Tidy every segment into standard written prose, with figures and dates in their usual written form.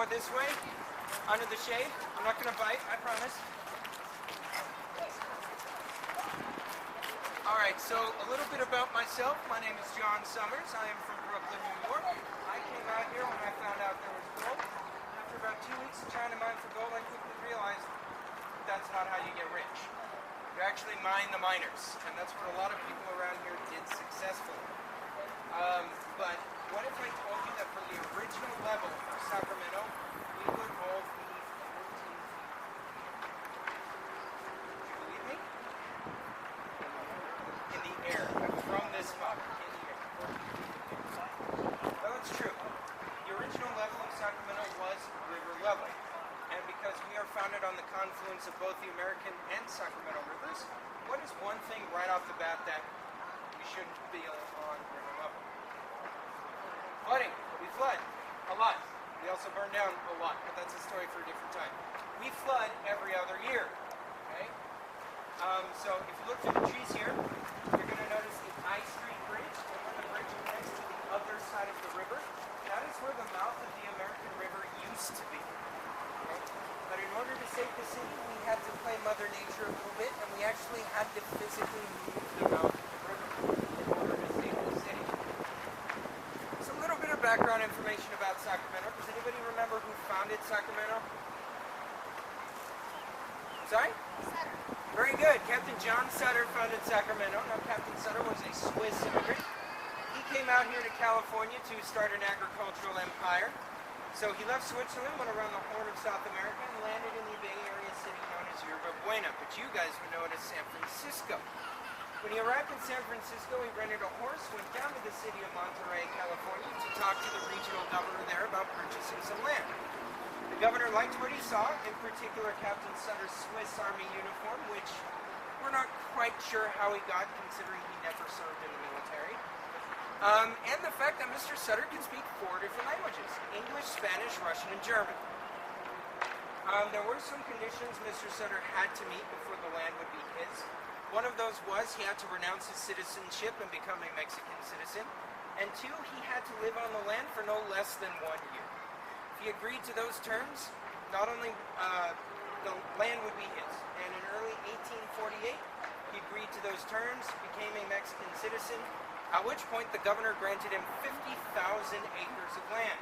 this way, under the shade. I'm not going to bite, I promise. Alright, so a little bit about myself. My name is John Summers. I am from Brooklyn, New York. I came out here when I found out there was gold. After about 2 weeks of trying to mine for gold, I quickly realized that's not how you get rich. You actually mine the miners, and that's what a lot of people around here did successfully. But what if I told you that for the original level of Sacramento, we would all be 14 feet? Do you believe me? In the air, from this spot, in the air. Well, it's true. The original level of Sacramento was river level. And because we are founded on the confluence of both the American and Sacramento rivers, what is one thing right off the bat that we shouldn't be on river level? Flooding. We flood a lot. We also burn down a lot, but that's a story for a different time. We flood every other year. Okay? So if you look through the trees here, you're going to notice the I Street Bridge, and when the bridge connects to the other side of the river, that is where the mouth of the American River used to be. But in order to save the city, we had to play Mother Nature a little bit, and we actually had to physically move the mouth of the river in order to save the city. So a little bit of background information about Sacramento. Does anybody remember who founded Sacramento? Sorry? Sutter. Very good. Captain John Sutter founded Sacramento. Now, Captain Sutter was a Swiss immigrant. He came out here to California to start an agricultural empire. So he left Switzerland, went around the Horn of South America, and landed in the Bay Area city known as Yerba Buena, but you guys would know it as San Francisco. When he arrived in San Francisco, he rented a horse, went down to the city of Monterey, California, to talk to the regional governor there about purchasing some land. The governor liked what he saw, in particular Captain Sutter's Swiss Army uniform, which we're not quite sure how he got, considering he never served in the military. And the fact that Mr. Sutter can speak 4 different languages: English, Spanish, Russian, and German. There were some conditions Mr. Sutter had to meet before the land would be his. One of those was he had to renounce his citizenship and become a Mexican citizen. And 2, he had to live on the land for no less than 1 year. If he agreed to those terms, not only the land would be his, and in early 1848, he agreed to those terms, became a Mexican citizen, at which point the governor granted him 50,000 acres of land.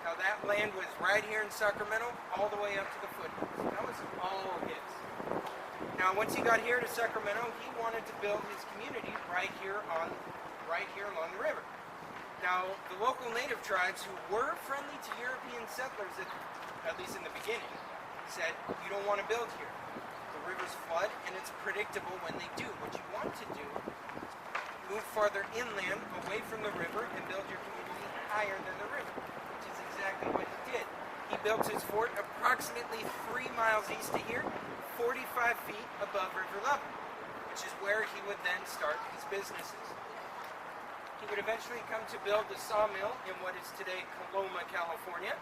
Now that land was right here in Sacramento, all the way up to the foothills. That was all his. Now once he got here to Sacramento, he wanted to build his community right here along the river. Now the local native tribes, who were friendly to European settlers, at least in the beginning, said, you don't want to build here. The rivers flood, and it's predictable when they do. What you want to do, move farther inland, away from the river, and build your community higher than the river, which is exactly what he did. He built his fort approximately 3 miles east of here, 45 feet above river level, which is where he would then start his businesses. He would eventually come to build the sawmill in what is today Coloma, California.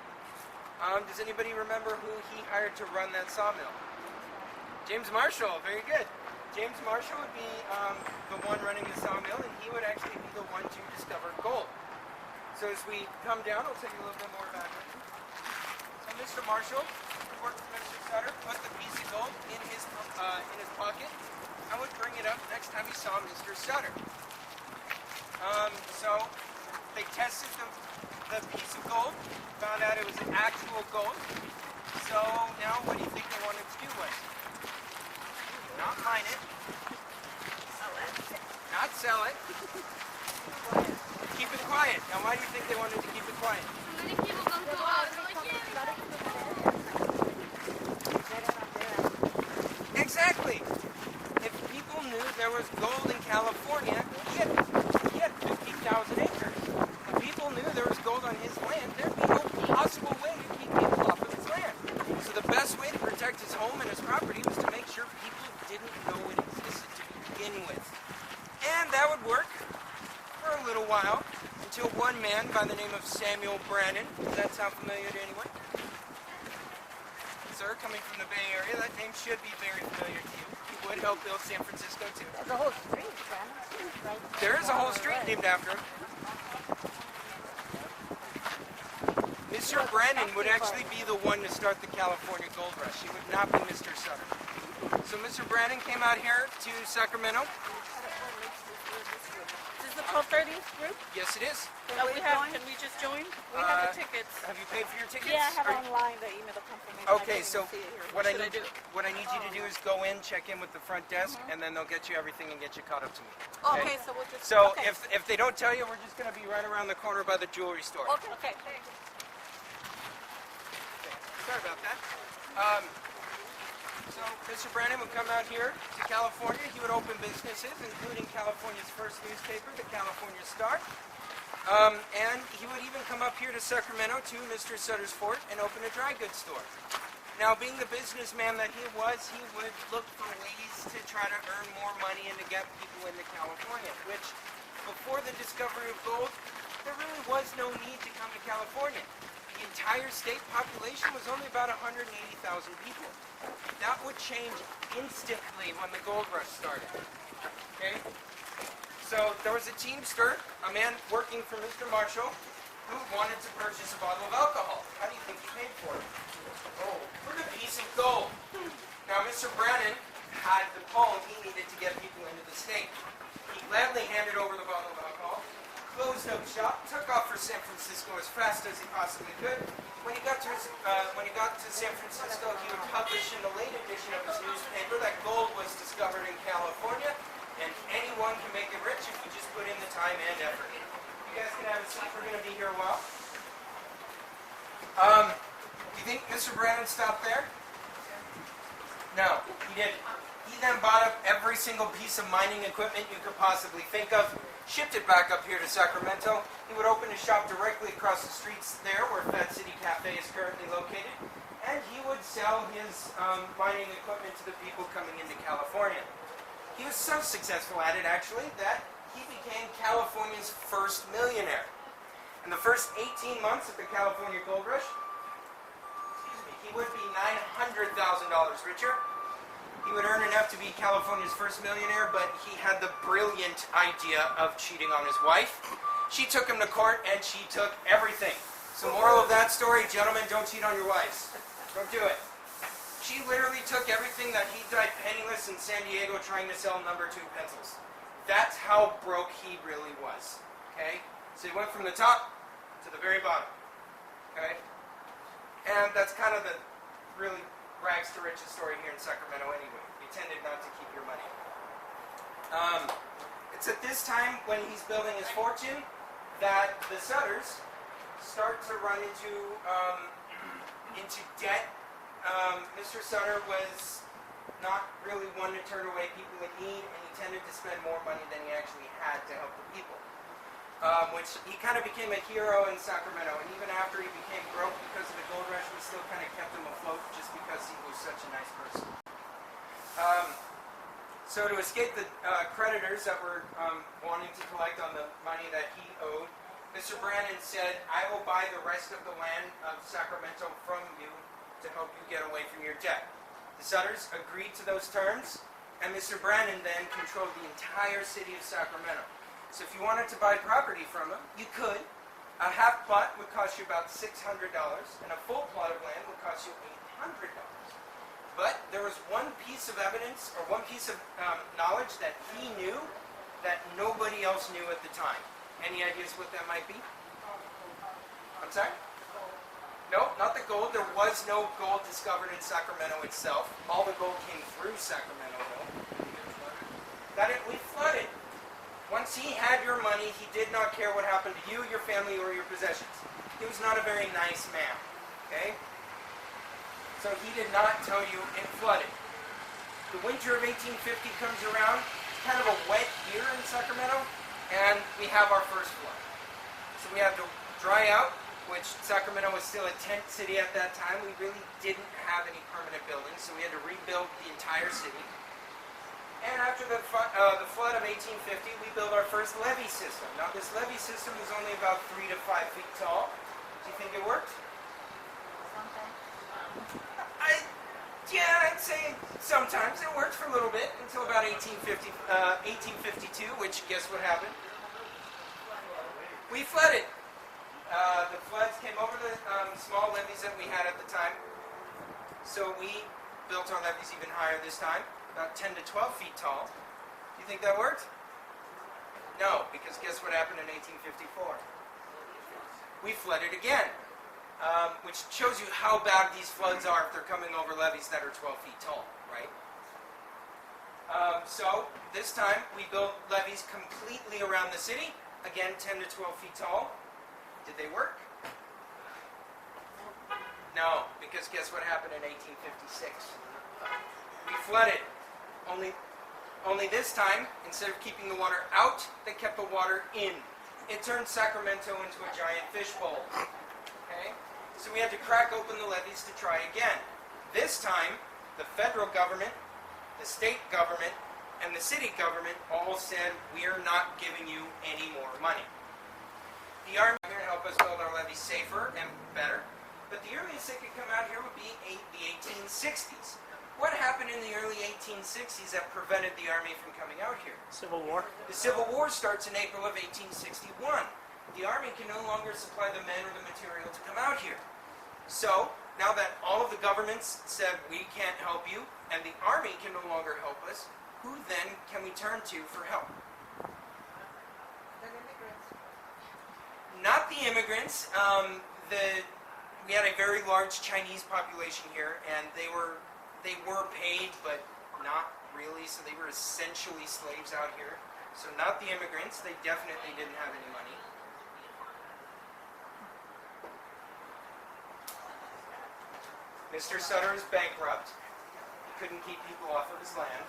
Does anybody remember who he hired to run that sawmill? James Marshall, very good. James Marshall would be the one running the sawmill, and he would actually be the one to discover gold. So as we come down, I'll tell you a little bit more about him. So Mr. Marshall worked with Mr. Sutter, put the piece of gold in his pocket, and would bring it up next time he saw Mr. Sutter. So they tested the piece of gold, found out it was actual gold. So now what do you think they wanted to do with it? Not mine it. Sell it. Not sell it. Keep it quiet. Now why do you think they wanted to keep it quiet? Many people don't go out and like, Exactly. If people knew there was gold in California, he had 50,000 acres. If people knew there was gold on his land, there'd be no possible way to keep people off of his land. So the best way to protect his home and his property was to make sure people didn't know it existed to begin with. And that would work for a little while, until one man by the name of Samuel Brannan. Does that sound familiar to anyone? Sir, coming from the Bay Area, that name should be very familiar to you. He would help build San Francisco too. There's a whole street, right? There is a whole street named after him. Mr. Brandon would actually be the one to start the California Gold Rush. He would not be Mr. Sutter. So Mr. Brandon came out here to Sacramento. Is this the 1230 group? Yes, it is. Oh, can we just join? We have the tickets. Have you paid for your tickets? Yeah, I have Are- online the email confirmation. Okay, so what I need you to do is go in, check in with the front desk, and then they'll get you everything and get you caught up to me. Okay, so we'll just. So okay. if they don't tell you, we're just going to be right around the corner by the jewelry store. Okay. Sorry about that. So Mr. Brandon would come out here to California. He would open businesses, including California's first newspaper, the California Star. And he would even come up here to Sacramento to Mr. Sutter's Fort and open a dry goods store. Now, being the businessman that he would look for ways to try to earn more money and to get people into California, which before the discovery of gold, there really was no need to come to California. The entire state population was only about 180,000 people. That would change instantly when the gold rush started. Okay? So there was a teamster, a man working for Mr. Marshall, who wanted to purchase a bottle of alcohol. How do you think he paid for it? Oh, for a piece of gold. Now, Mr. Brennan had the pull he needed to get people into the state. He gladly handed over the bottle of alcohol, closed up shop, took off for San Francisco as fast as he possibly could. When he got to San Francisco, he would publish in the late edition of his newspaper that gold was discovered in California, and anyone can make it rich if you just put in the time and effort. You guys can have a seat. We're going to be here a while. Do you think Mr. Brandon stopped there? No, he didn't. He then bought up every single piece of mining equipment you could possibly think of, shipped it back up here to Sacramento. He would open a shop directly across the streets there where Fat City Cafe is currently located, and he would sell his mining equipment to the people coming into California. He was so successful at it, actually, that he became California's first millionaire. In the first 18 months of the California Gold Rush, he would be $900,000 richer. He would earn enough to be California's first millionaire, but he had the brilliant idea of cheating on his wife. She took him to court, and she took everything. So moral of that story, gentlemen, don't cheat on your wives. Don't do it. She literally took everything that he died penniless in San Diego trying to sell number 2 pencils. That's how broke he really was. Okay? So he went from the top to the very bottom. Okay? And that's kind of the really rags to riches story here in Sacramento anyway. He tended not to keep your money. It's at this time when he's building his fortune that the Sutters start to run into debt. Mr. Sutter was not really one to turn away people in need, and he tended to spend more money than he actually had to help the people. Which he kind of became a hero in Sacramento, and even after he became broke because of the gold rush, we still kind of kept him afloat just because he was such a nice person. So to escape the creditors that were wanting to collect on the money that he owed, Mr. Brandon said, "I will buy the rest of the land of Sacramento from you to help you get away from your debt." The Sutters agreed to those terms, and Mr. Brandon then controlled the entire city of Sacramento. So if you wanted to buy property from him, you could. A half plot would cost you about $600, and a full plot of land would cost you $800. But there was one piece of evidence, or one piece of knowledge that he knew that nobody else knew at the time. Any ideas what that might be? I'm sorry? No, not the gold. There was no gold discovered in Sacramento itself. All the gold came through Sacramento, though. We flooded. Once he had your money, he did not care what happened to you, your family, or your possessions. He was not a very nice man, okay? So he did not tell you it flooded. The winter of 1850 comes around. It's kind of a wet year in Sacramento, and we have our first flood. So we have to dry out, which Sacramento was still a tent city at that time. We really didn't have any permanent buildings, so we had to rebuild the entire city. And after the flood of 1850, we built our first levee system. Now, this levee system was only about 3 to 5 feet tall. Do you think it worked? Yeah, I'd say sometimes. It worked for a little bit until about 1852, which guess what happened? We flooded. The floods came over the small levees that we had at the time. So we built our levees even higher this time, about 10 to 12 feet tall. Do you think that worked? No, because guess what happened in 1854? We flooded again, which shows you how bad these floods are if they're coming over levees that are 12 feet tall, right? So this time we built levees completely around the city, again 10 to 12 feet tall. Did they work? No, because guess what happened in 1856? We flooded. Only this time, instead of keeping the water out, they kept the water in. It turned Sacramento into a giant fishbowl. Okay? So we had to crack open the levees to try again. This time, the federal government, the state government, and the city government all said, we are not giving you any more money. The Army is here to help us build our levees safer and better, but the earliest they could come out here would be the 1860s. What happened in the early 1860s that prevented the Army from coming out here? Civil War. The Civil War starts in April of 1861. The Army can no longer supply the men or the material to come out here. So, now that all of the governments said we can't help you, and the Army can no longer help us, who then can we turn to for help? The immigrants. Not the immigrants. We had a very large Chinese population here, and they were paid, but not really, so they were essentially slaves out here. So not the immigrants. They definitely didn't have any money. Mr. Sutter is bankrupt. He couldn't keep people off of his land.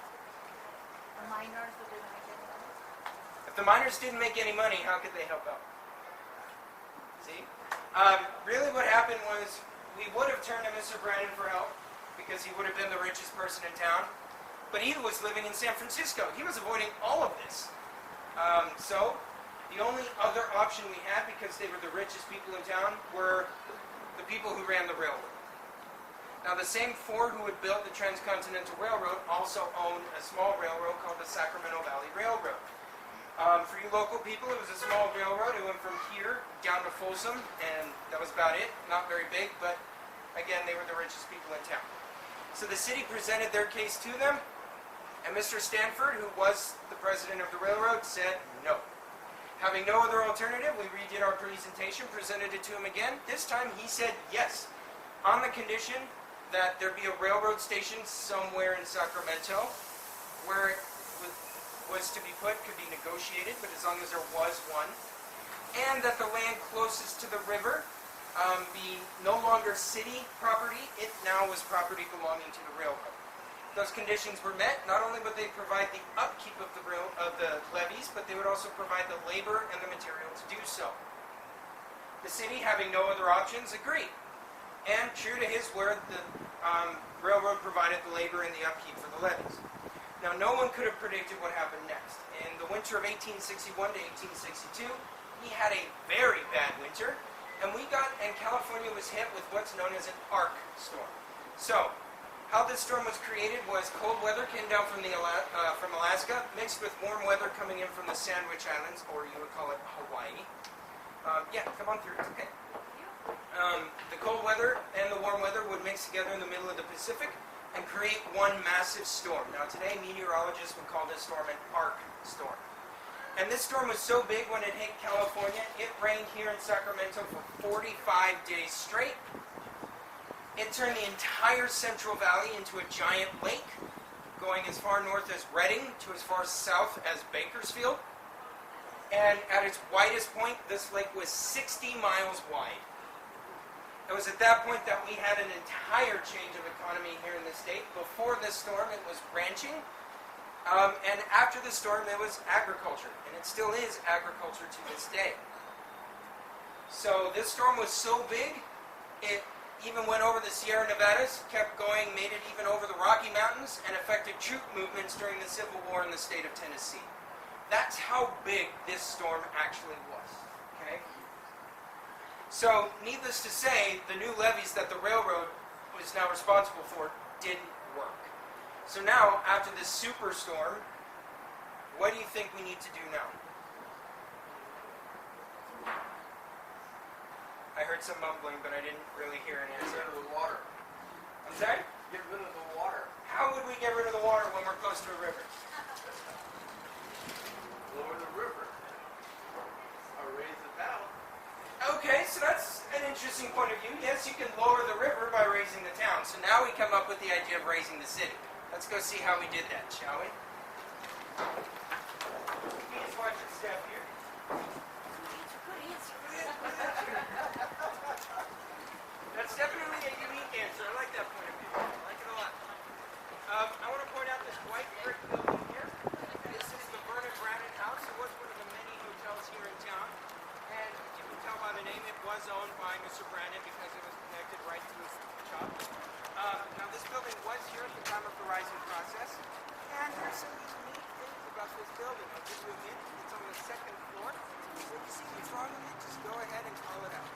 The miners who didn't make any money. If the miners didn't make any money, how could they help out? See? Really what happened was we would have turned to Mr. Brandon for help because he would have been the richest person in town. But he was living in San Francisco. He was avoiding all of this. So the only other option we had, because they were the richest people in town, were the people who ran the railroad. Now the same Ford who had built the Transcontinental Railroad also owned a small railroad called the Sacramento Valley Railroad. For you local people, it was a small railroad. It went from here down to Folsom, and that was about it. Not very big, but again, they were the richest people in town. So the city presented their case to them, and Mr. Stanford, who was the president of the railroad, said no. Having no other alternative, we redid our presentation, presented it to him again. This time he said yes, on the condition that there be a railroad station somewhere in Sacramento where it was to be put, could be negotiated, but as long as there was one, and that the land closest to the river be no longer city property, it now was property belonging to the railroad. Those conditions were met. Not only would they provide the upkeep of the levees, but they would also provide the labor and the material to do so. The city, having no other options, agreed. And true to his word, the railroad provided the labor and the upkeep for the levees. Now, no one could have predicted what happened next. In the winter of 1861 to 1862, we had a very bad winter, and California was hit with what's known as an arc storm. So, how this storm was created was cold weather came down from Alaska, mixed with warm weather coming in from the Sandwich Islands, or you would call it Hawaii. Yeah, come on through, it's okay. The cold weather and the warm weather would mix together in the middle of the Pacific and create one massive storm. Now today, meteorologists would call this storm an arc storm. And this storm was so big when it hit California, it rained here in Sacramento for 45 days straight. It turned the entire Central Valley into a giant lake, going as far north as Redding to as far south as Bakersfield. And at its widest point, this lake was 60 miles wide. It was at that point that we had an entire change of economy here in the state. Before this storm, it was ranching. And after the storm, it was agriculture. And it still is agriculture to this day. So this storm was so big, it even went over the Sierra Nevadas, kept going, made it even over the Rocky Mountains, and affected troop movements during the Civil War in the state of Tennessee. That's how big this storm actually was. Okay? So, needless to say, the new levees that the railroad was now responsible for didn't work. So now, after this superstorm, what do you think we need to do now? heard some mumbling, but I didn't really hear an Get answer. rid of the water. I'm sorry? Get rid of the water. How would we get rid of the water when we're close to a river? Lower the river. Or raise it down. Okay, so that's an interesting point of view. Yes, you can lower the river by raising the town. So now we come up with the idea of raising the city. Let's go see how we did that, shall we? Please watch your step here. That's definitely a unique answer. I like that point of view. I like it a lot. I want to point out this white brick building here. This is the Vernon Brannon House. It was one of the many hotels here in town. And you can tell by the name, it was owned by Mr. Brannon because it was connected right to his shop. Now this building was here at the time of the rising process. And there's some unique things about this building. I'll give you a hint. It's on the second floor. So if you see what's wrong with it, just go ahead and call it out.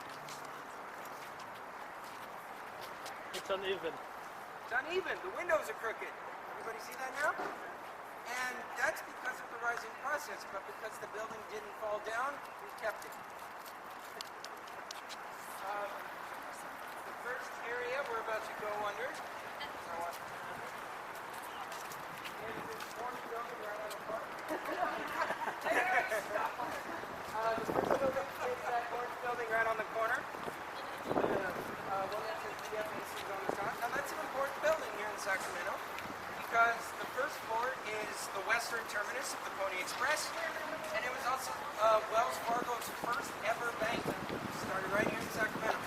It's uneven. It's uneven. The windows are crooked. Everybody see that now? And that's because of the rising process, but because the building didn't fall down, we kept it. The first area we're about to go under. Here's this orange building right on the park. The first building is that orange building right on the corner. One that says BAC Building on the top. Now that's an important building here in Sacramento because the first floor is the western terminus of the Pony Express, and it was also Wells Fargo's first ever bank. Started right here in Sacramento.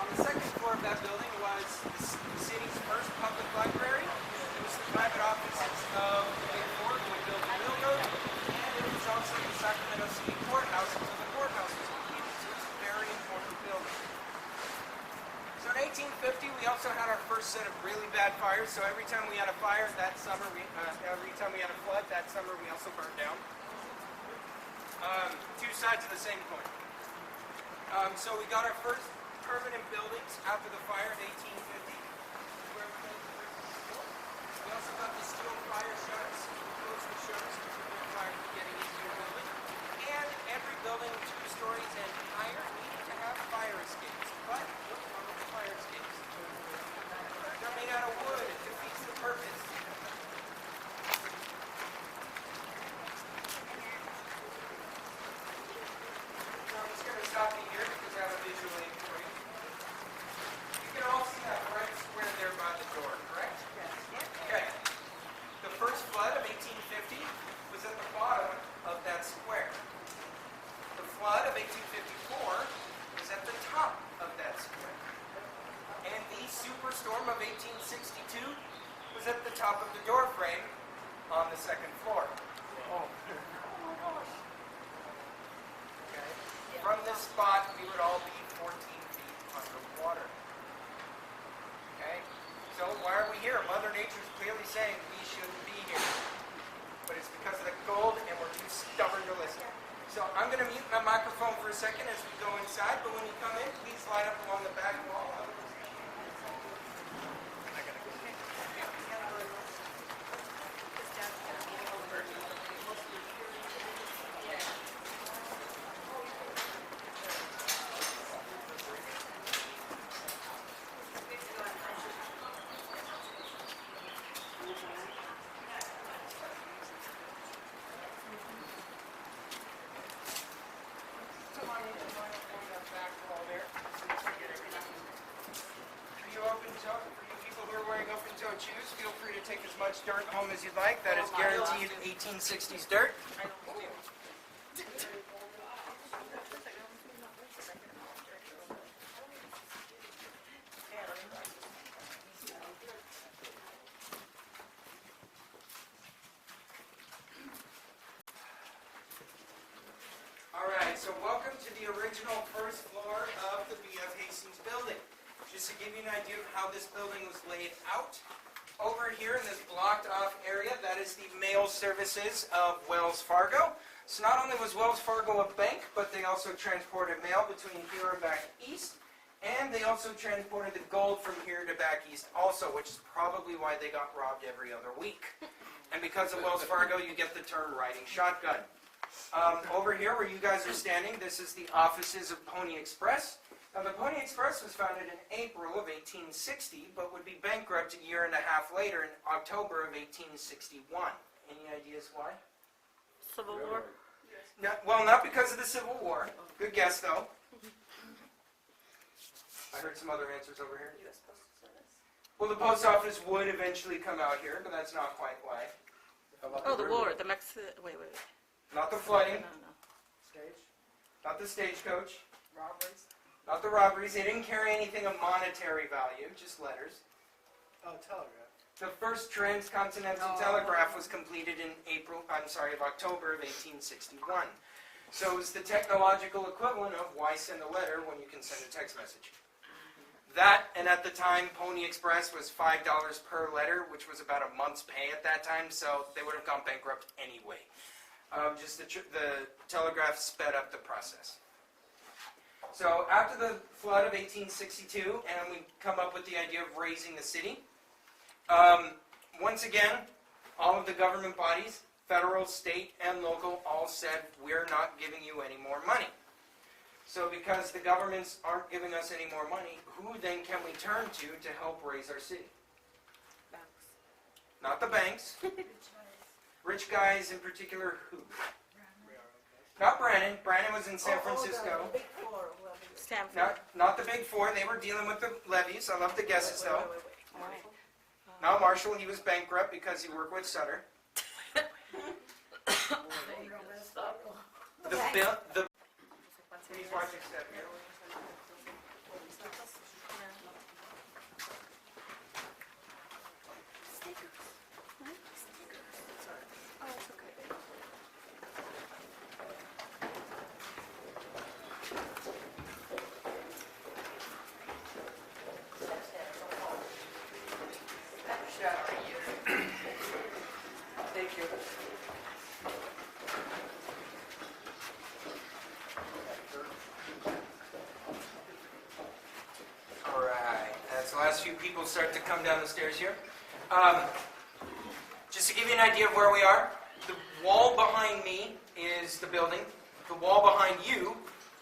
On the second floor of that building was the city's first public library. It was the private offices of the Big Four who had built the railroad, and it was also the Sacramento City Courthouse until the courthouse was completed. So it's a very important building. So in 1850, we also had our first set of really bad fires. So every time we had a fire that summer, every time we had a flood that summer, we also burned down. Two sides of the same coin. So we got our first permanent buildings after the fire in 1850. We also got the steel fire shutters. We closed the shutters to prevent fire from getting into your building. And every building 2 stories and higher needed to have fire escapes. But what's wrong with the fire escapes? They're made out of wood. It defeats the purpose. So I'm just going to stop you here because I have a visual aid for you. You can all see that red square there by the door, correct? Yes. Okay. The first flood of 1850 was at the bottom of that square. The flood of 1854 was at the top of that square. And the superstorm of 1862 was at the top of the door frame on the second floor. Okay. From this spot, we would all be 14 feet underwater. Okay? So why are we here? Mother Nature is clearly saying we shouldn't be here. But it's because of the cold and we're too stubborn to listen. So I'm going to mute my microphone for a second as we go inside, but when you come in, please line up along the back wall. Shoes, feel free to take as much dirt home as you'd like. That is guaranteed 1860s dirt. Alright, so welcome to the original first floor of the B.F. Hastings building. Just to give you an idea of how this building was laid out, over here in this blocked off area, that is the mail services of Wells Fargo. So not only was Wells Fargo a bank, but they also transported mail between here and back east. And they also transported the gold from here to back east also, which is probably why they got robbed every other week. And because of Wells Fargo, you get the term riding shotgun. Over here where you guys are standing, this is the offices of Pony Express. Now, the Pony Express was founded in April of 1860, but would be bankrupt a year and a half later in October of 1861. Any ideas why? Civil War. No, well, not because of the Civil War. Good guess, though. I heard some other answers over here. U.S. Postal Service. Well, the post office would eventually come out here, but that's not quite why. Oh, the war. The Wait. Not the flooding, No. Stage? not the stagecoach, Robbers. not the robberies. They didn't carry anything of monetary value, just letters. Oh, telegraph. The first transcontinental telegraph was completed in October of 1861. So it was the technological equivalent of why send a letter when you can send a text message. That, and at the time, Pony Express was $5 per letter, which was about a month's pay at that time, so they would have gone bankrupt anyway. Just the telegraph sped up the process. So after the flood of 1862, and we come up with the idea of raising the city, once again, all of the government bodies, federal, state, and local, all said, we're not giving you any more money. So because the governments aren't giving us any more money, who then can we turn to help raise our city? Banks. Not the banks. Rich guys in particular, who? Not Brannon. Brannon was in San Francisco. The big four, whoever. Stanford. Not the big four. They were dealing with the levies. I love the guesses, though. Wait. Not Marshall. He was bankrupt because he worked with Sutter. The Please watch your step here. Thank you. All right. As the last few people start to come down the stairs here. Just to give you an idea of where we are, the wall behind me is the building. The wall behind you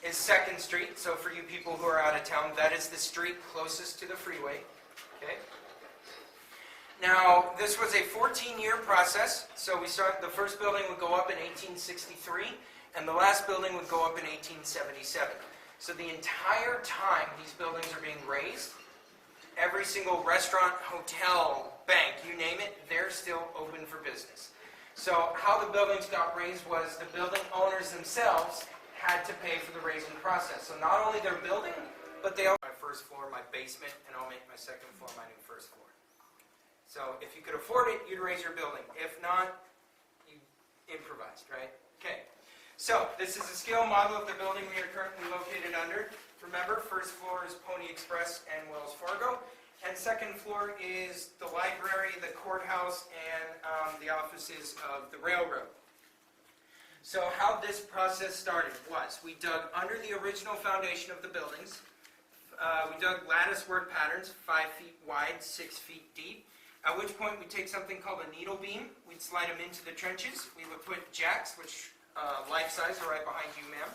is 2nd Street. So for you people who are out of town, that is the street closest to the freeway. Okay. Now, this was a 14-year process. So the first building would go up in 1863, and the last building would go up in 1877. So the entire time these buildings are being raised, every single restaurant, hotel, bank, you name it, they're still open for business. So how the buildings got raised was the building owners themselves had to pay for the raising process. So not only their building, but they own my first floor, my basement, and I'll make my 2nd floor my new 1st floor. So if you could afford it, you'd raise your building. If not, you improvised, right? Okay. So this is a scale model of the building we are currently located under. Remember, 1st floor is Pony Express and Wells Fargo. And 2nd floor is the library, the courthouse, and the offices of the railroad. So how this process started was we dug under the original foundation of the buildings. We dug lattice work patterns, 5 feet wide, 6 feet deep. At which point we take something called a needle beam. We'd slide them into the trenches. We would put jacks, which life size are right behind you, ma'am.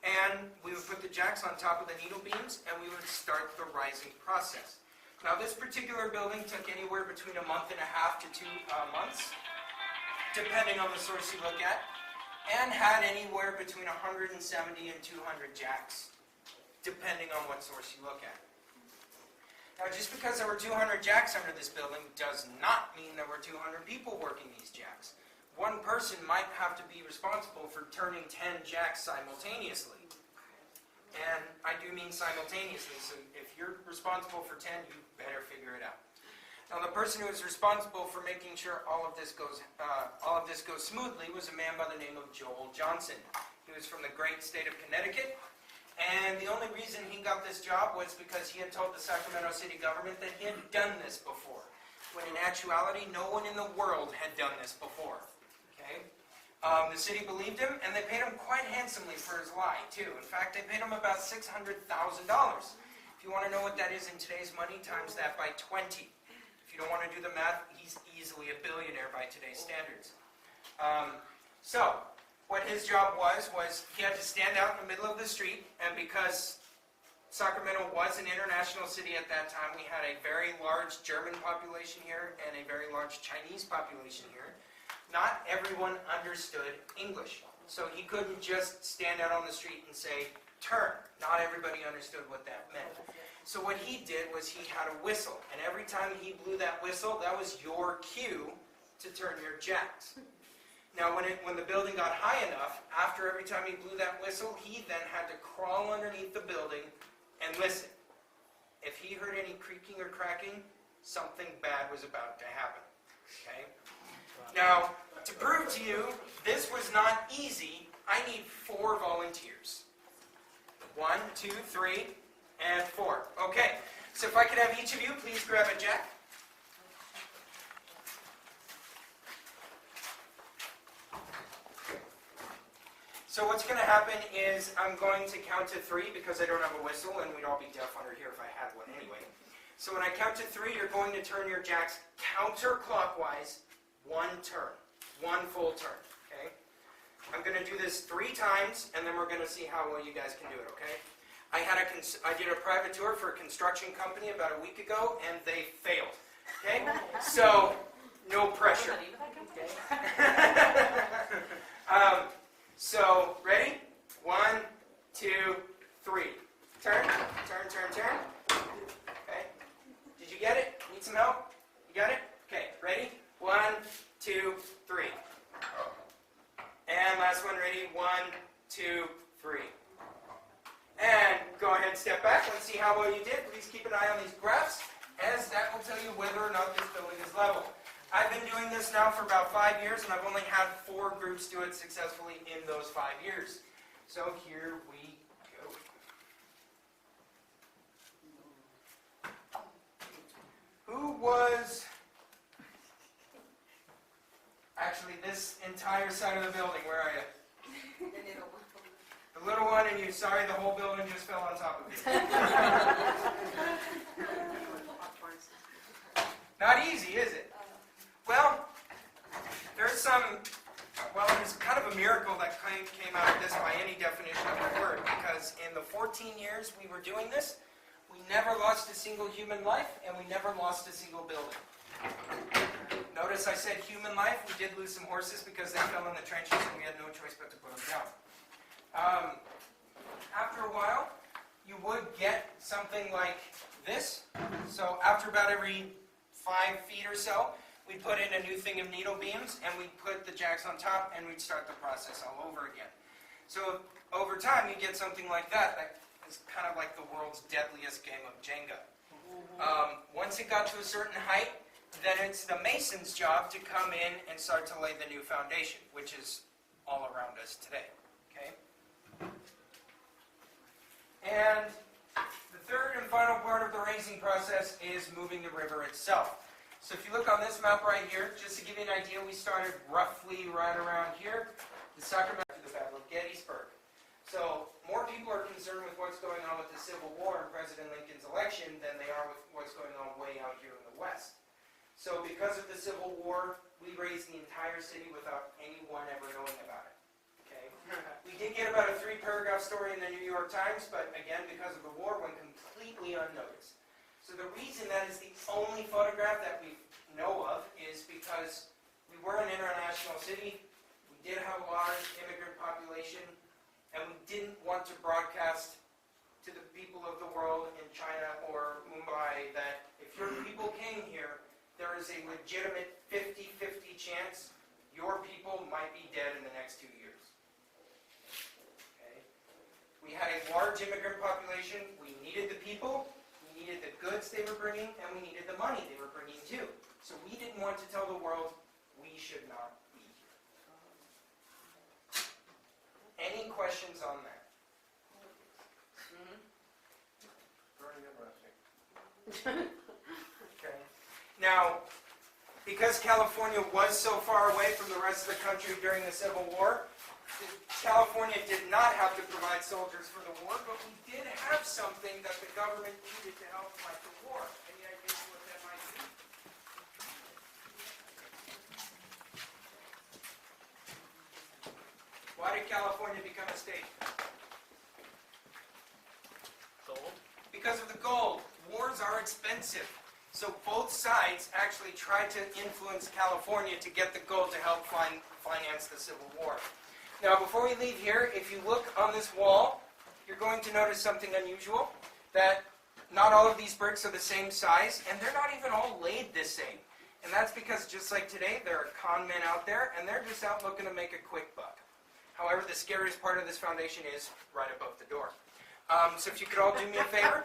And we would put the jacks on top of the needle beams, and we would start the rising process. Now, this particular building took anywhere between a month and a half to 2 months, depending on the source you look at, and had anywhere between 170 and 200 jacks, depending on what source you look at. Now, just because there were 200 jacks under this building does not mean there were 200 people working these jacks. One person might have to be responsible for turning 10 jacks simultaneously. And I do mean simultaneously, so if you're responsible for 10, you better figure it out. Now, the person who was responsible for making sure all of this goes smoothly was a man by the name of Joel Johnson. He was from the great state of Connecticut. And the only reason he got this job was because he had told the Sacramento city government that he had done this before, when in actuality, no one in the world had done this before. Okay? The city believed him, and they paid him quite handsomely for his lie, too. In fact, they paid him about $600,000. If you want to know what that is in today's money, times that by 20. If you don't want to do the math, he's easily a billionaire by today's standards. So, what his job was he had to stand out in the middle of the street, and because Sacramento was an international city at that time. We had a very large German population here and a very large Chinese population here. Not everyone understood English. So he couldn't just stand out on the street and say, turn. Not everybody understood what that meant. So what he did was he had a whistle. And every time he blew that whistle, that was your cue to turn your jacks. Now when the building got high enough, after every time he blew that whistle, he then had to crawl underneath the building and listen. If he heard any creaking or cracking, something bad was about to happen. Okay? Now, to prove to you this was not easy, I need 4 volunteers. 1, 2, 3, and 4. Okay, so if I could have each of you please grab a jack. So what's going to happen is I'm going to count to 3 because I don't have a whistle and we'd all be deaf under here if I had one anyway. So when I count to 3, you're going to turn your jacks counterclockwise 1 turn, 1 full turn, okay? I'm going to do this 3 times and then we're going to see how well you guys can do it, okay? I did a private tour for a construction company about a week ago and they failed, okay? So, no pressure. So, ready? 1, 2, 3. Turn, turn, turn, turn. Okay. Did you get it? Need some help? You got it? Okay, ready? 1, 2, 3. And last one, ready? 1, 2, 3. And go ahead and step back. Let's see how well you did. Please keep an eye on these graphs, as that will tell you whether or not this building is level. I've been doing this now for about 5 years, and I've only had 4 groups do it successfully in those 5 years. So here we go. Who was actually this entire side of the building? Where are you? The little one, and you, sorry, the whole building just fell on top of you. Not easy, is it? Well, there's kind of a miracle that came out of this by any definition of the word, because in the 14 years we were doing this, we never lost a single human life, and we never lost a single building. Notice I said human life. We did lose some horses because they fell in the trenches, and we had no choice but to put them down. After a while, you would get something like this. So after about every 5 feet or so, we'd put in a new thing of needle beams, and we'd put the jacks on top, and we'd start the process all over again. So over time, you get something like that. That is kind of like the world's deadliest game of Jenga. Once it got to a certain height, then it's the mason's job to come in and start to lay the new foundation, which is all around us today. Okay? And the third and final part of the raising process is moving the river itself. So if you look on this map right here, just to give you an idea, we started roughly right around here, the Sacramento to the Battle of Gettysburg. So more people are concerned with what's going on with the Civil War and President Lincoln's election than they are with what's going on way out here in the West. So because of the Civil War, we raised the entire city without anyone ever knowing about it. Okay? We did get about a 3-paragraph story in the New York Times, but again, because of the war, went completely unnoticed. So the reason that is the only photograph that we know of is because we were an international city, we did have a large immigrant population, and we didn't want to broadcast to the people of the world in China or Mumbai that if your people came here, there is a legitimate 50-50 chance your people might be dead in the next 2 years. Okay? We had a large immigrant population, we needed the people, we needed the goods they were bringing, and we needed the money they were bringing too. So we didn't want to tell the world we should not be here. Any questions on that? Very interesting. Okay. Now, because California was so far away from the rest of the country during the Civil War, California did not have to provide soldiers for the war, but we did have something that the government needed to help fight the war. Any ideas what that might be? Why did California become a state? Gold? Because of the gold. Wars are expensive. So both sides actually tried to influence California to get the gold to help finance the Civil War. Now, before we leave here, if you look on this wall, you're going to notice something unusual, that not all of these bricks are the same size, and they're not even all laid the same. And that's because, just like today, there are con men out there, and they're just out looking to make a quick buck. However, the scariest part of this foundation is right above the door. So if you could all do me a favor,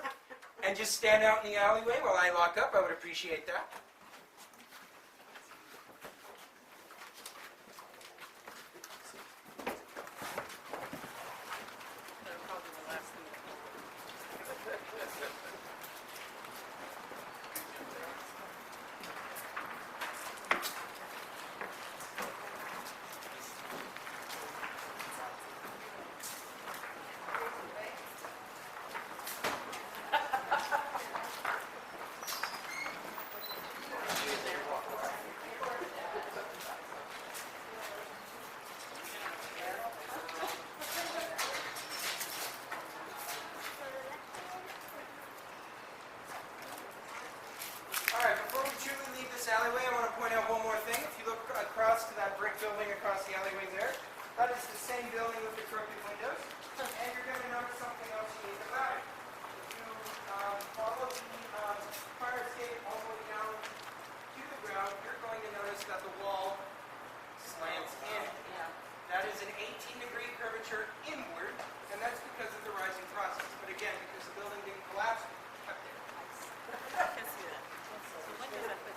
and just stand out in the alleyway while I lock up, I would appreciate that. They're probably the last thing to come. Alright, before we truly leave this alleyway, I want to point out one more thing. If you look across to that brick building across the alleyway there, that is the same building with the crooked windows. And you're going to notice something else unique about it. If you follow the fire escape all the way down to the ground, you're going to notice that the wall slants in. That is an 18-degree curvature inward, and that's because of the rising process. But again, because the building didn't collapse, it kept it. I can see that. So when does that fit?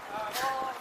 No, I don't.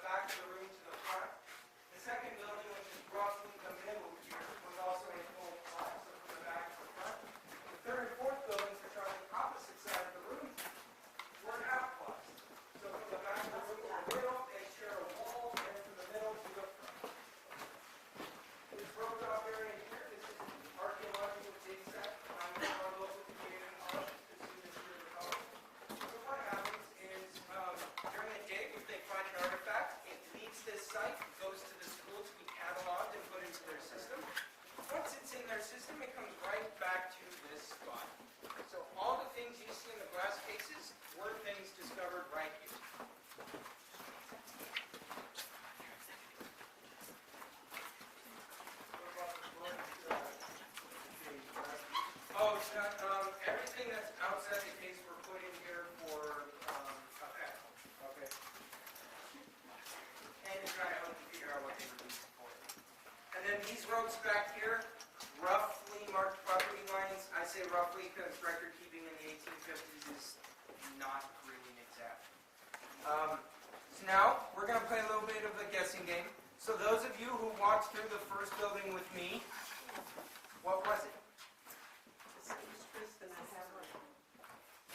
Back of the room to the front. The second building, which is roughly the middle here, was also a full collapse, so from the back to the front. The third and fourth buildings, which are on the opposite side of the room, were half collapsed. So from the back of the room to the middle, they share a wall, and from the middle to the front. This roped off area here, this is the archaeological dig site behind our local community college, as soon as you're at college. So what happens is, during the dig, if they find an artifact, it leaves this site, goes to the school to be cataloged and put into their system. Once it's in their system, it comes right back to this spot. So all the things you see in the glass cases were things discovered right here. Oh, it's not, everything that's outside the case were put in here for, okay. Okay. And to try to help you figure out what they were used for. And then these ropes back here, roughly marked property lines. I say roughly because record keeping in the 1850s is not really exact. So now we're going to play a little bit of a guessing game. So those of you who walked through the first building with me, what was it?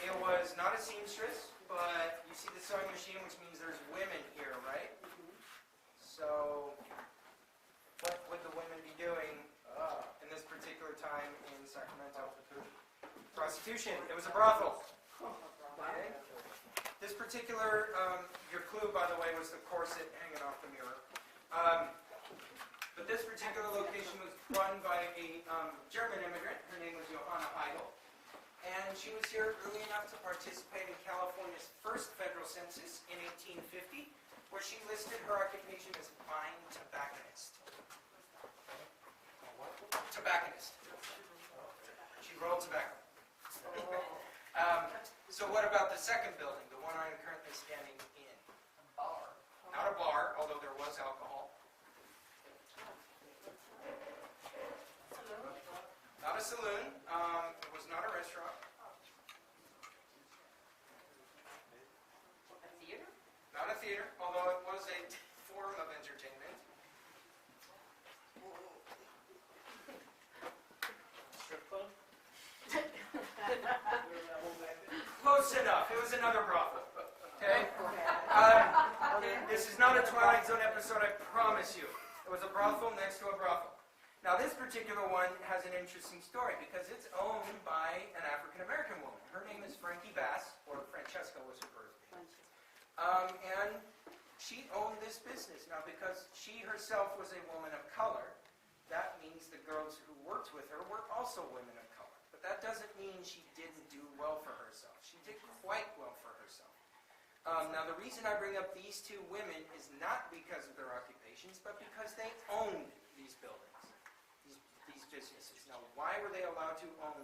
It was not a seamstress, but you see the sewing machine, which means there's women here, right? So what would the women be doing in this particular time in Sacramento? Prostitution. It was a brothel. Okay. This particular, your clue, by the way, was the corset hanging off the mirror. But this particular location was run by a German immigrant. Her name was Johanna Heidel. And she was here early enough to participate in California's first federal census in 1850, where she listed her occupation as fine tobacconist. Tobacconist. She rolled tobacco. So what about the second building, the one I'm currently standing in? Not a bar, although there was alcohol. Not a saloon. It was not a restaurant. A theater? Not a theater, although it was a form of entertainment. Strip club? Close enough. It was another brothel. Okay? This is not a Twilight Zone episode, I promise you. It was a brothel next to a brothel. Now, this particular one has an interesting story because it's owned by an African-American woman. Her name is Frankie Bass, or Francesca was her birth name. And she owned this business. Now, because she herself was a woman of color, that means the girls who worked with her were also women of color. But that doesn't mean she didn't do well for herself. She did quite well for herself. Now, the reason I bring up these two women is not because of their occupations, but because they owned these buildings, these businesses. Now, why were they allowed to own